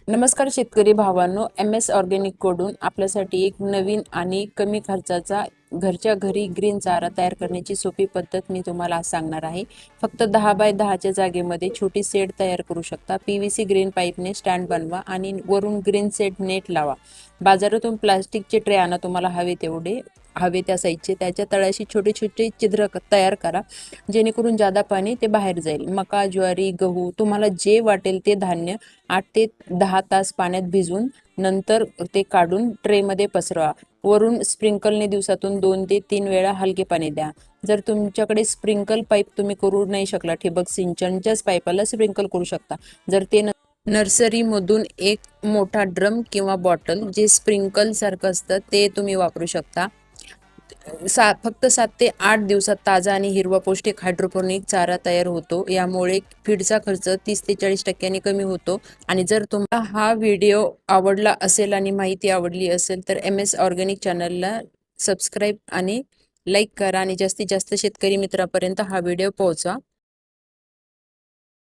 नमस्कार शेतकरी भावांनो, MS ऑर्गॅनिक कडून आपल्यासाठी एक नवीन आणि कमी खर्चाचा घरच्या घरी ग्रीन चारा तयार करण्याची सोपी पद्धत मी तुम्हाला आज सांगणार आहे। फक्त 10 बाय 10च्या जागेमध्ये छोटी शेड तयार करू शकता। PVC ग्रीन पाईपने स्टँड बनवा आणि वरून ग्रीन सेट नेट लावा। बाजारातून प्लास्टिकचे ट्रे आणा, तुम्हाला हवे त्या साईजचे। त्याच्या तळाशी छोटे छोटे छिद्र तयार करा, जेणेकरून जादा पाणी ते बाहेर जाईल। मका, ज्वारी, गहू तुम्हाला जे वाटेल ते धान्य 8 ते 10 तास पाण्यात भिजवून नंतर ते काढून ट्रेमध्ये पसरवा। वरून स्प्रिंकलने दिवसातून 2 ते 3 वेळा हलके पाणी द्या। जर तुमच्याकडे स्प्रिंकल पाईप तुम्ही करू नाही शकला, ठिबक सिंचनच्याच पाईपाला स्प्रिंकल करू शकता। जर ते नर्सरीमधून एक मोठा ड्रम किंवा बॉटल जे स्प्रिंकल सारखं असतं ते तुम्ही वापरू शकता। फक्त 7 ते 8 दिवसात ताजा आणि हिरवा पौष्टिक हायड्रोपोनिक चारा तयार होतो। यामुळे फीडचा खर्च 30 ते 40% कमी होतो। आणि जर तुम्हाला हा व्हिडिओ आवडला असेल आणि माहिती आवडली असेल तर MS ऑर्गॅनिक चॅनलला सबस्क्राईब आणि लाईक करा आणि जास्तीत जास्त शेतकरी मित्रांपर्यंत हा व्हिडिओ पोहोचवा।